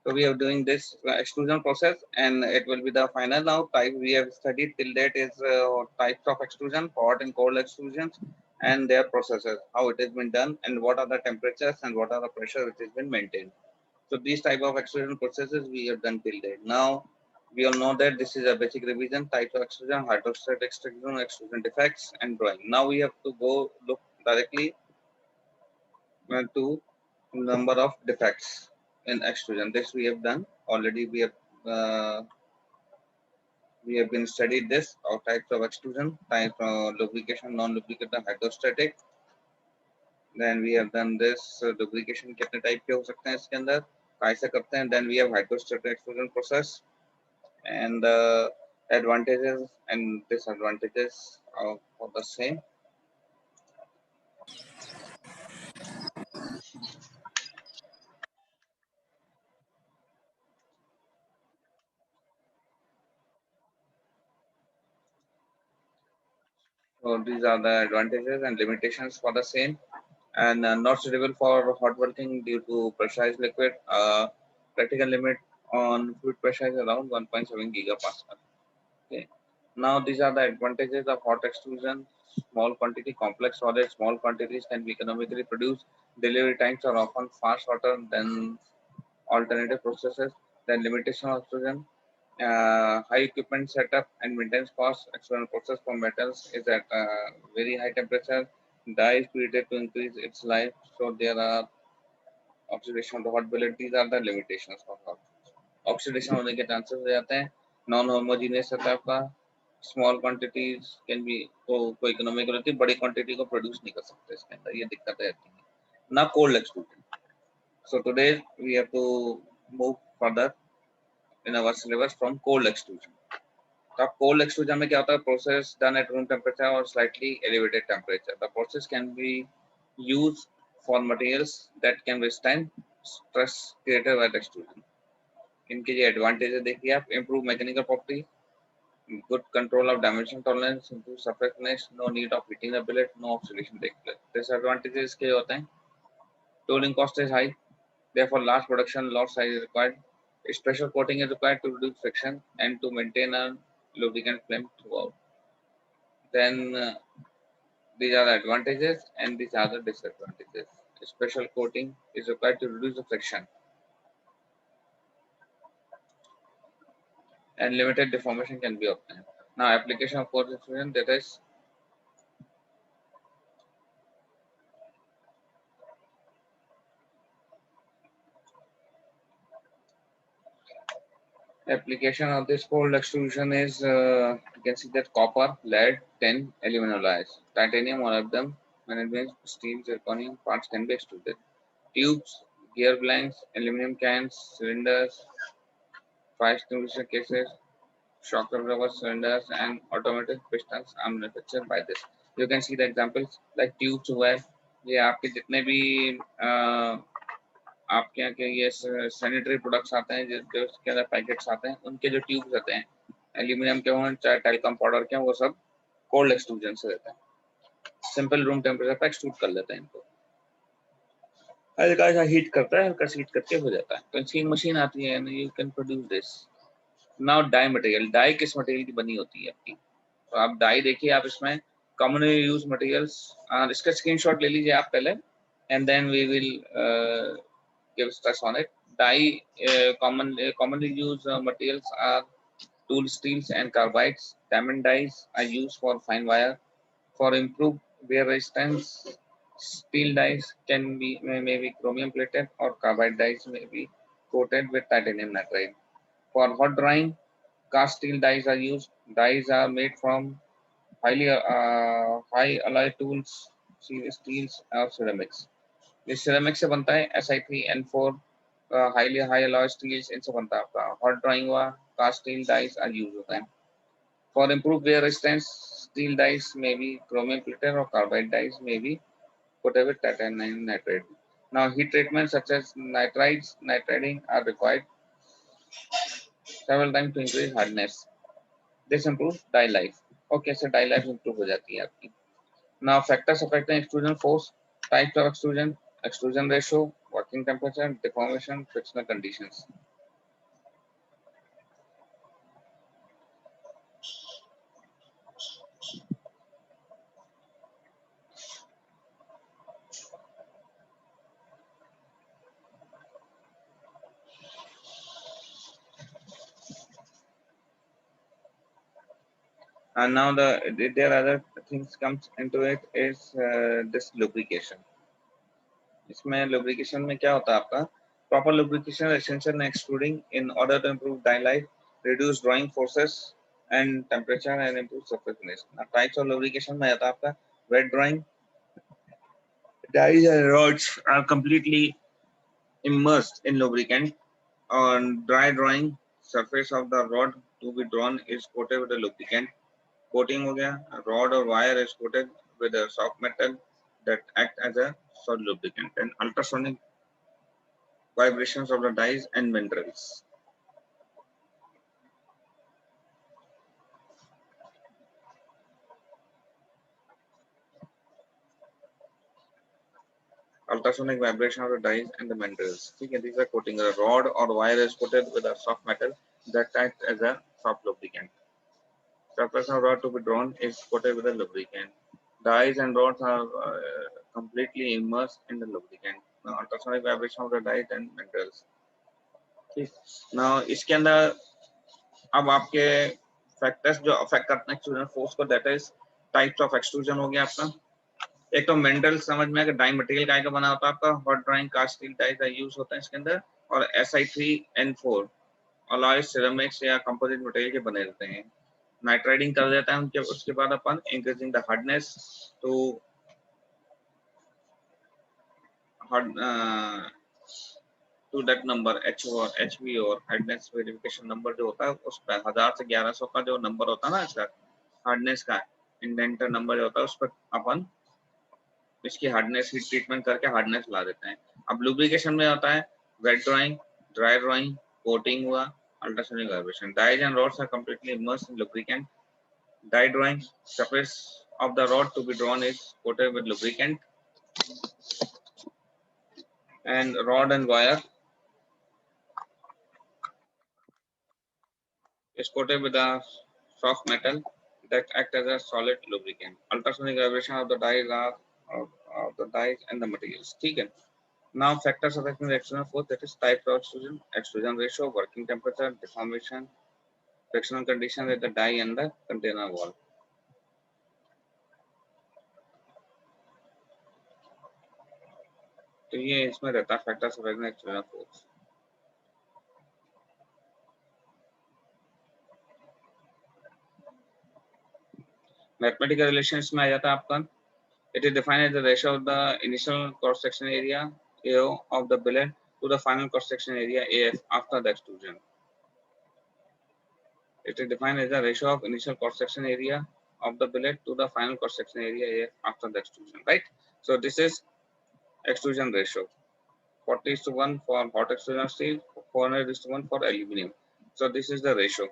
So we are doing this extrusion process, and it will be the final now. Type we have studied till date is types of extrusion, hot and cold extrusions, and their processes, how it has been done, and what are the temperatures and what are the pressure which has been maintained. So these type of extrusion processes we have done till date. Now we all know that this is a basic revision: types of extrusion, hydrostatic extrusion, extrusion defects, and drawing. Now we have to go look directly to number of defects in extrusion. This we have done already. Uh, we have been studied this or types of extrusion, type lubrication, non-lubricated, hydrostatic. Then we have done this lubrication कितने type के हो सकते हैं इसके अंदर, कैसे करते हैं. Then we have hydrostatic extrusion process and the advantages and disadvantages of the same. So these are the advantages and limitations for the same, and not suitable for hot working due to pressurized liquid. Practical limit on fluid pressure is around 1.7 gigapascal. Okay. Now these are the advantages of hot extrusion. Small quantity, complex solids, small quantities can be economically produced. Delivery times are often far shorter than alternative processes. Then limitation of extrusion, high equipment setup and maintenance costs. Extrusion process for metals is at very high temperature. Dye is created to increase its life, so there are oxidation of the hot billet. These are the limitations of hot. Oxidation होने के chances हो जाते हैं. Non homogeneous रहता है आपका. Small quantities can be को economical होती है, बड़ी क्वांटिटी को प्रोड्यूस नहीं कर सकते इसके अंदर, ये दिक्कतें रहती हैं ना. Cold extrusion. So today we have to move further in our syllabus from cold extrusion. तो अब कोल्ड एक्सट्रूजन में क्या होता है? Process done at room temperature और slightly elevated temperature. The process can be use for materials that can withstand stress created by extrusion. इनके ये advantages देखिए आप. Improve mechanical property, good control of dimension tolerance, improve surfaceness, no need of heating the bill rate, no oxidation take place. Disadvantages के होते हैं. Tooling cost is high, therefore large production lot size is required. Special coating is required to reduce friction and to maintain a lubricant flame throughout. Then these are the advantages and these are the disadvantages. Special coating is required to reduce the friction and limited deformation can be obtained. Now application of cold extrusion, that is application of this cold extrusion is you can see that copper, lead, tin, aluminum alloys, titanium, one of them, manganese, steel, zirconium parts can be extruded. Tubes, gear blanks, aluminum cans, cylinders, fire extinguisher cases, shock absorber cylinders, and automatic pistons are manufactured by this. You can see the examples like tubes where ये आपके जितने भी आपके यहाँ के ये sanitary products आते हैं जो उसके अंदर पैकेट्स आते हैं, उनके जो ट्यूब्स रहते हैं एल्यूमिनियम के हों चाहे टेलीकॉम पाउडर के हों, वो सब कोल्ड एक्सट्रूजन से रहते हैं. सिंपल रूम टेम्परेचर पर एक्सट्रूड कर लेते हैं इनको. हल्का सा हीट करता है, हल्का सा हीट करके हो जाता है. तो इसकी मशीन आती है, you can produce this. Now die material. Die किस मटेरियल की बनी होती है आपकी? तो आप डाई देखिए, आप इसमें कॉमनली यूज मटेरियल्स, इसका स्क्रीनशॉट ले लीजिए आप पहले and then we will give stress on it. Dye commonly used materials are tool steels and carbides. Diamond dyes are used for fine wire. For improved wear resistance, steel dyes may be chromium plated or carbide dyes may be coated with titanium nitride. For hot drying, cast steel dyes are used. Dyes are made from high alloy tools, steels or ceramics. ये ceramic से बनता है. Si3N4 highly high alloy steels, इनसे बनता है आपका. Hot drawing हुआ, cast steel dies are use होता है. For improve wear resistance, steel dies में भी क्रोमियम प्लेटेड और कार्बाइड डाइस में भी coated with titanium nitride. Now heat treatment such as nitriding are required several times to increase hardness. This improves die life. Okay, so die life improve हो जाती है आपकी. Now factors affecting extrusion force, types of extrusion, extrusion ratio, working temperature, deformation, frictional conditions. And now there are other things comes into it is this lubrication. इसमें lubrication में क्या होता है आपका? Proper lubrication is essential in extruding in order to improve die life, reduce drawing forces and temperature and improve surface finish. Now types of lubrication में आता है आपका wet drawing. Dies and rods are completely immersed in lubricant. On dry drawing, surface of the rod to be drawn is coated with a lubricant. Coating हो गया, rod or wire is coated with a soft metal that act as a solid lubricant. And ultrasonic vibrations of the dies and minerals. Ultrasonic vibration of the dies and the minerals. Okay, these are coating. A rod or wire is coated with a soft metal that acts as a soft lubricant. Surface of rod to be drawn is coated with a lubricant. Dies and rods are completely immersed in the lubricant. Now, ultrasonic vibration of the dies and minerals. Now, इसके अंदर अब आपके factors जो affect करते हैं extrusion force को, that is types of extrusion हो गया आपका. एक तो मिनरल समझ में, अगर डाई मटेरियल काय का बना होता है आपका, hot drawing cast steel die का यूज होता है इसके अंदर, और Si3N4 अलॉय सिरेमिक्स या कंपोजिट मटेरियल के बने रहते हैं. नाइट्राइडिंग कर देता है उनके, उसके बाद अपन increasing the hardness to to that number HO और HV और हार्डनेस वेरिफिकेशन नंबर जो होता है उस पर 1000 से 1100 का जो नंबर होता है ना इसका हार्डनेस का इंडेंटर नंबर जो होता है उस पर अपन इसकी हार्डनेस हीट ट्रीटमेंट करके हार्डनेस ला देते हैं. अब लुब्रिकेशन में होता है wet drawing, dry drawing, coating हुआ, ultrasonic vibration. Dies and rods are completely immersed in lubricant. Die drawing, surface of the rod to be drawn is coated with lubricant, and rod and wire is coated with a soft metal that act as a solid lubricant. Ultrasonic vibration of the dies are of the dies and the materials. ठीक है. Now factors affecting the extrusion force, that is type of extrusion, extrusion ratio, working temperature, deformation, frictional condition at the die and the container wall. तो ये इसमें रहता है factors affecting the extrusion force. Mathematical relations में आ जाता है आपका. It is defined as the ratio of the initial cross section area AO of the billet to the final cross section area AF after the extrusion. It is defined as the ratio of initial cross section area of the billet to the final cross section area AF after the extrusion, right? So this is extrusion ratio. 40:1 for hot extrusion steel, 400:1 for aluminum. So this is the ratio.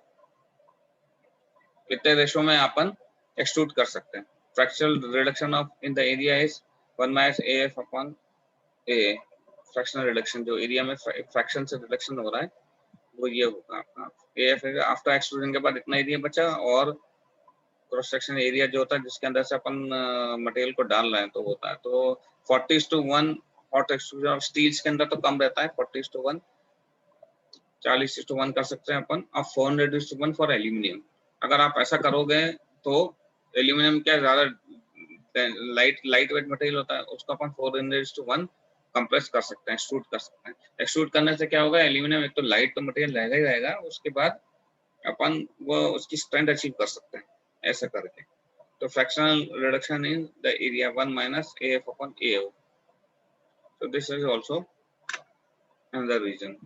कितने ratio में अपन extrude कर सकते हैं. Fractional reduction of in the area is 1 - AF upon A. Fractional reduction जो area में fraction से reduction हो रहा है वो ये होगा आपका AF आफ्टर एक्सट्रूजन के बाद इतना एरिया बचा, और क्रॉस सेक्शन एरिया जो होता है जिसके अंदर से अपन मटेरियल को डाल रहे हैं तो होता है. तो 40:1 हॉट एक्सट्रूजन ऑफ स्टील्स के अंदर तो कम रहता है, 40:1 40:1 कर सकते हैं अपन. अब 400:1 फॉर एल्यूमिनियम. अगर आप ऐसा करोगे तो एल्यूमिनियम क्या ज्यादा लाइट वेट मटेरियल होता है, उसको अपन 400:1 कंप्रेस कर सकते हैं, एक्सट्रूड कर सकते हैं. एक्सट्रूड करने से क्या होगा, एल्यूमिनियम एक तो लाइट तो मटेरियल रहेगा ही रहेगा, उसके बाद अपन वो उसकी स्ट्रेंथ अचीव कर सकते हैं ऐसा करके. तो fractional reduction in the area 1 - AF upon AO. So this is also another reason.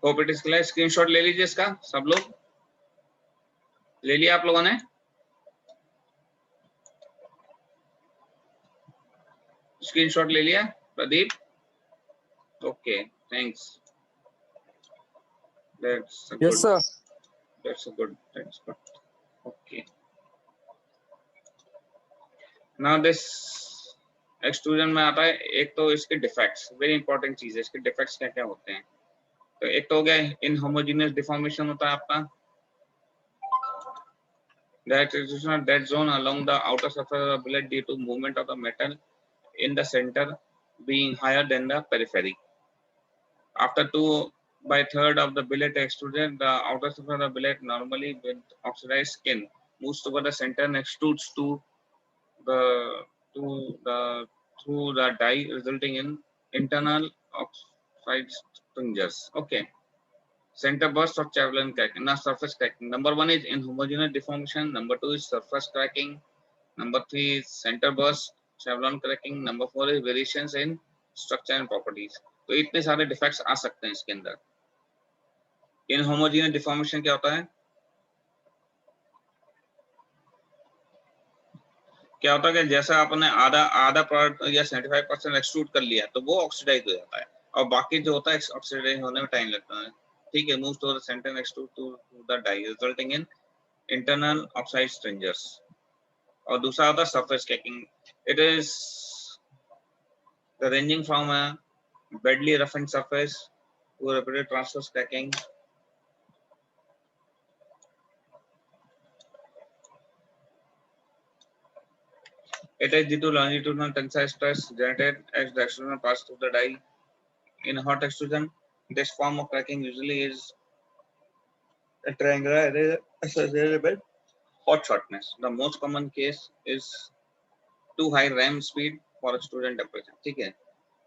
Hope it is clear. Screenshot ले लीजिए इसका, सब लोग ले लिया आप लोगों ने. स्क्रीनशॉट ले लिया Pradeep? Okay, thanks. Yes, sir. That's a good. Thanks. Okay. Now this extrusion में आता है एक तो इसके डिफेक्ट्स, वेरी इंपॉर्टेंट चीज है. इसके डिफेक्ट्स क्या क्या होते हैं? तो एक तो हो गया इनहोमोजेनियस डिफॉर्मेशन होता है आपका. That is that zone along the outer surface of the billet due to movement of the metal in the center being higher than the periphery. After two by third of the billet extruded. The outer surface of the billet, normally with oxidized skin, moves toward the center and extrudes the to the through the die, resulting in internal oxide fringes. Okay. Center burst or Chevron cracking. Now surface cracking. Number one is inhomogeneous deformation. Number two is surface cracking. Number three is center burst, Chevron cracking. Number four is variations in structure and properties. तो इतने सारे defects आ सकते हैं इसके अंदर. Inhomogeneous deformation क्या होता है? क्या होता है कि जैसा आपने आधा प्रोडक्ट या 75% एक्सट्रूड कर लिया तो वो ऑक्सीडाइज हो जाता है और बाकी जो होता है ऑक्सीडाइज होने में टाइम लगता है. ठीक है. Move to the centre extrude to the die, resulting in internal oxide stringers. और दूसरा होता है surface cracking. It is ranging from a badly roughened surface to repeated transverse cracking. It is due to longitudinal tensile stress generated as the extrusion passes through the die. In hot extrusion, this form of cracking usually is a triangular associated with hot shortness. The most common case is too high ram speed for extrusion temperature. ठीक है.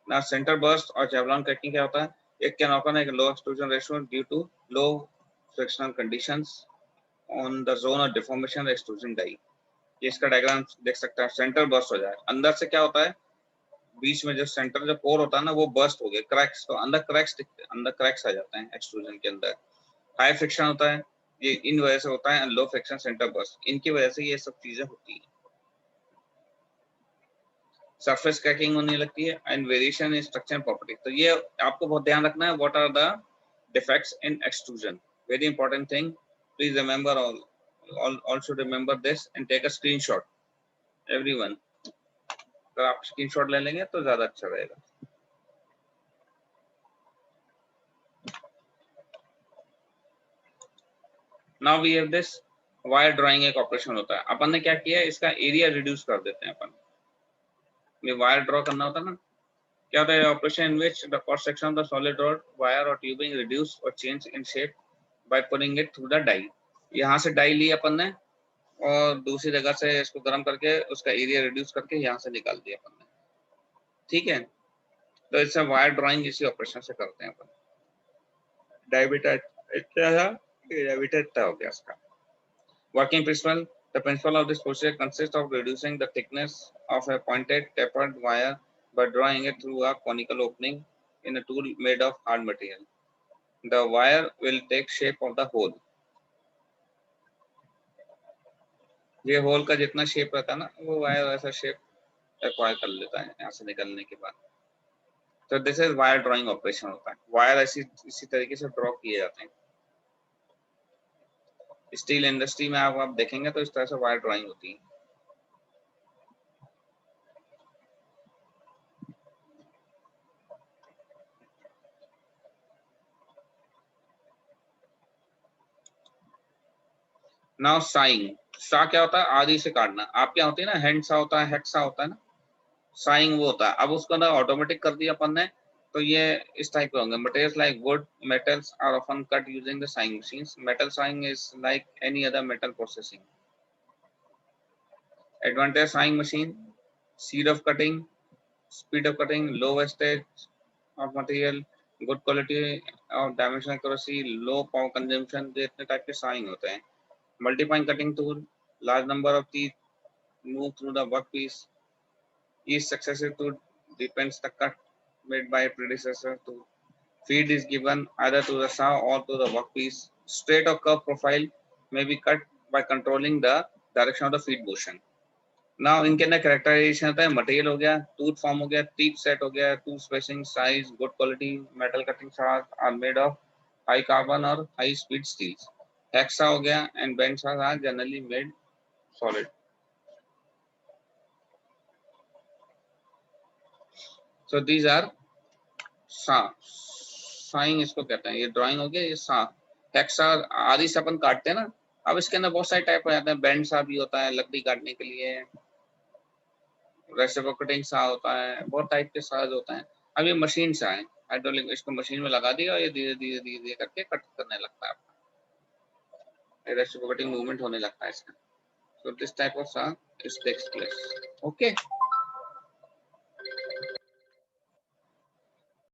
Now center burst और Chevron cracking क्या होता है? It can occur at a low extrusion ratio due to low frictional conditions on the zone of deformation of extrusion die. ये इसका diagram देख सकते हैं. सेंटर बर्स्ट हो जाए, अंदर से क्या होता है, बीच में जो सेंटर जो कोर होता है ना वो बर्स्ट हो गया, क्रैक्स, तो अंदर क्रैक्स दिखते हैं, अंदर क्रैक्स आ जाते हैं एक्सट्रूजन के अंदर. हाई फ्रिक्शन होता है, ये इन वजह से होता है. लो फ्रिक्शन सेंटर बर्स्ट, इनकी वजह से ये सब चीजें होती है. सरफेस क्रैकिंग होने लगती है and variation in structure property. तो ये आपको बहुत ध्यान रखना है. What are the defects in extrusion? Very important thing. Please remember all should remember this and take a screenshot, everyone. अगर आप स्क्रीनशॉट ले लेंगे तो ज्यादा अच्छा रहेगा. Now we have this wire drawing एक ऑपरेशन होता है. अपन ने क्या किया है, इसका एरिया रिड्यूस कर देते हैं. अपन में वायर ड्रॉ करना होता है ना, क्या होता है operation in which the cross section of the solid rod wire और ट्यूबिंग रिड्यूस और change in shape by putting it through the die. यहाँ से डाई ली अपन ने और दूसरी जगह से इसको गर्म करके उसका एरिया रिड्यूस करके यहाँ से निकाल दिया अपन ने. ठीक है. तो इससे वायर ड्राइंग इसी ऑपरेशन से करते हैं अपन. डायमीटर इतना था, डायमीटर इतना हो गया इसका. Working principle. The principle of this procedure consists of reducing the thickness of a pointed tapered wire by drawing it through a conical opening in a tool made of hard material. The wire will take shape of the hole. ये whole का जितना shape रहता है ना, वो wire वैसा shape acquire कर लेता है यहाँ से निकलने के बाद. तो this is wire drawing operation होता है. वायर इसी तरीके से ड्रॉ किए जाते हैं. स्टील इंडस्ट्री में आप देखेंगे तो इस तरह से वायर ड्राइंग होती है. Now saying. सा क्या होता है, आदि से काटना. आप क्या होती है ना, हैंड सा होता है, हेक्सा सा होता है ना. साइंग वो होता है. अब उसको ना ऑटोमेटिक कर दिया अपन ने, तो ये इस टाइप के होंगे. Materials like wood metals are often cut using the sawing machines. Metal sawing is like any other metal processing. Advantage sawing machine: speed of cutting, low wastage of material, good quality of dimension accuracy, low power consumption. ये इतने type के saying होते हैं. Multiplying cutting tool, large number of teeth move through the workpiece. Each successive tool depends the cut made by predecessor tool. Feed is given either to the saw or to the workpiece. Straight or curved profile may be cut by controlling the direction of the feed motion. Now इनके अंदर characterisation होता है. Material हो गया, tooth form हो गया, teeth set हो गया, tooth spacing, size, good quality. Metal cutting saws are made of high carbon और हाई स्पीड स्टील्स. हेक्सा हो गया and band saws are generally made solid. So these are saw. Sawing इसको कहते हैं. ये drawing हो गया. ये सा. हेक्सा आदि से अपन काटते हैं ना. अब इसके अंदर बहुत सारे टाइप हो जाते हैं. बेंड सा भी होता है लकड़ी काटने के लिए, रेसिप्रोकेटिंग सा होता है, बहुत टाइप के साज होता है. अब ये मशीन सा है. हाइड्रोलिक इसको मशीन में लगा दिया और ये धीरे धीरे धीरे धीरे करके कट करने लगता है आपका, रेसिप्रोकेटिंग मूवमेंट होने लगता है इसका. So this type of sound is takes place. Okay.